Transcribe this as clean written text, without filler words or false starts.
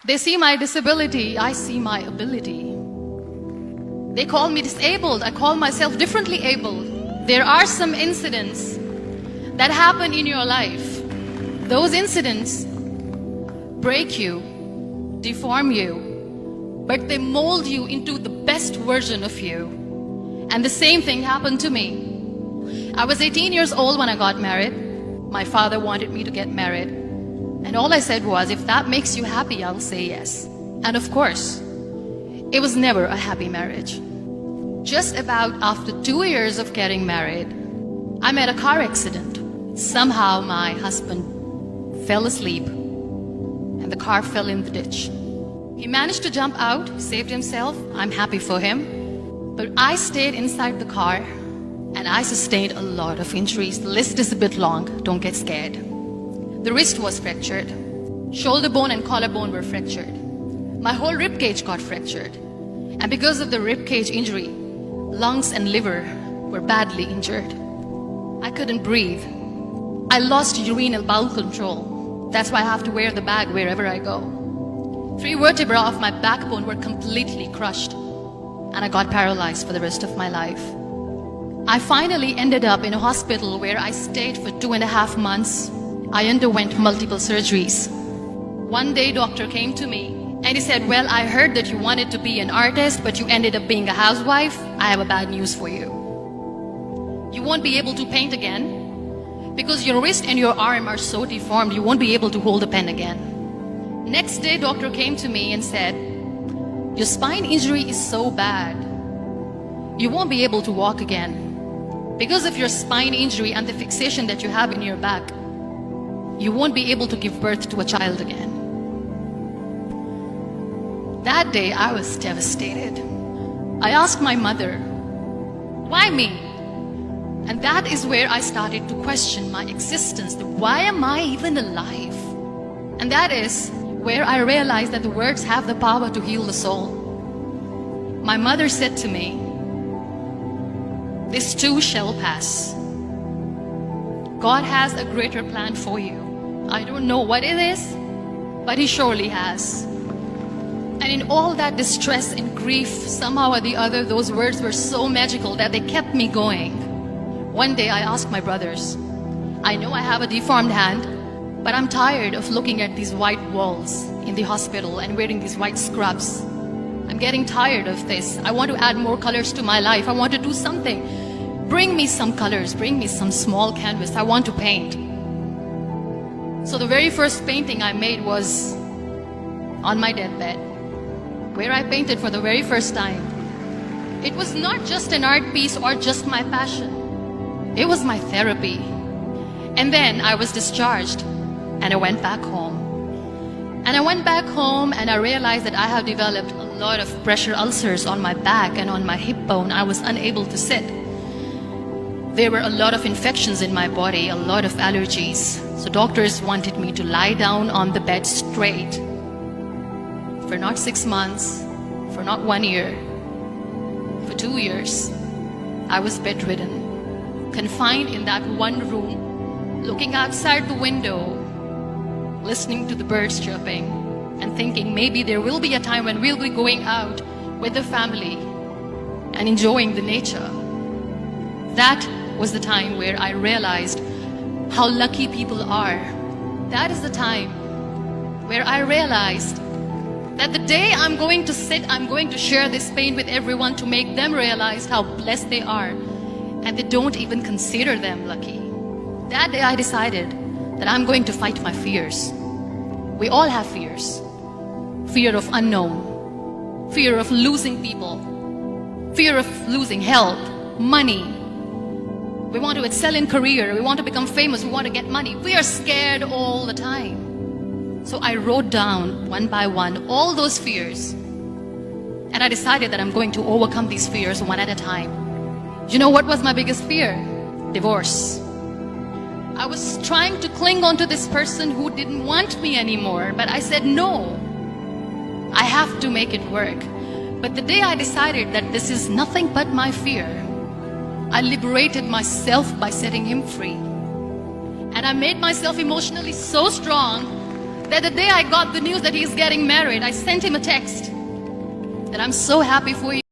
They see my disability, I see my ability. They call me disabled, I call myself differently abled. There are some incidents that happen in your life. Those incidents break you, deform you, but they mold you into the best version of you. And the same thing happened to me. I was 18 years old when I got married. My father wanted me to get married. And all I said was, if that makes you happy, I'll say yes. And of course, it was never a happy marriage. Just about after 2 years of getting married, I met a car accident. Somehow my husband fell asleep and the car fell in the ditch. He managed to jump out, saved himself. I'm happy for him. But I stayed inside the car and I sustained a lot of injuries. The list is a bit long, don't get scared. The wrist was fractured. Shoulder bone and collarbone were fractured. My whole rib cage got fractured. And because of the rib cage injury, lungs and liver were badly injured. I couldn't breathe. I lost urinary bowel control. That's why I have to wear the bag wherever I go. 3 vertebrae of my backbone were completely crushed. And I got paralyzed for the rest of my life. I finally ended up in a hospital where I stayed for 2.5 months. I underwent multiple surgeries. One day, doctor came to me and he said, well, I heard that you wanted to be an artist, but you ended up being a housewife. I have a bad news for you. You won't be able to paint again because your wrist and your arm are so deformed, you won't be able to hold a pen again. Next day, doctor came to me and said, your spine injury is so bad, you won't be able to walk again. Because of your spine injury and the fixation that you have in your back, you won't be able to give birth to a child again. That day, I was devastated. I asked my mother, why me? And that is where I started to question my existence. Why am I even alive? And that is where I realized that the words have the power to heal the soul. My mother said to me, this too shall pass. God has a greater plan for you. I don't know what it is, but He surely has. And in all that distress and grief, somehow or the other, those words were so magical that they kept me going. One day I asked my brothers, I know I have a deformed hand, but I'm tired of looking at these white walls in the hospital and wearing these white scrubs. I'm getting tired of this. I want to add more colors to my life. I want to do something. Bring me some colors. Bring me some small canvas. I want to paint. So the very first painting I made was on my deathbed, where I painted for the very first time. It was not just an art piece or just my passion. It was my therapy. And then I was discharged and I went back home. And I went back home and I realized that I have developed a lot of pressure ulcers on my back and on my hip bone. I was unable to sit. There were a lot of infections in my body, a lot of allergies. So doctors wanted me to lie down on the bed straight for not 6 months, for not 1 year, for 2 years. I was bedridden, confined in that one room, looking outside the window, listening to the birds chirping and thinking maybe there will be a time when we'll be going out with the family and enjoying the nature. That was the time where I realized how lucky people are. That is the time where I realized that the day I'm going to sit, I'm going to share this pain with everyone to make them realize how blessed they are, and they don't even consider them lucky. That day I decided that I'm going to fight my fears. We all have fears. Fear of unknown, fear of losing people, fear of losing health, money. We want to excel in career, we want to become famous, we want to get money. We are scared all the time. So I wrote down one by one all those fears. And I decided that I'm going to overcome these fears one at a time. You know what was my biggest fear? Divorce. I was trying to cling on to this person who didn't want me anymore, but I said no. I have to make it work. But the day I decided that this is nothing but my fear, I liberated myself by setting him free. And I made myself emotionally so strong that the day I got the news that he's getting married, I sent him a text that I'm so happy for you.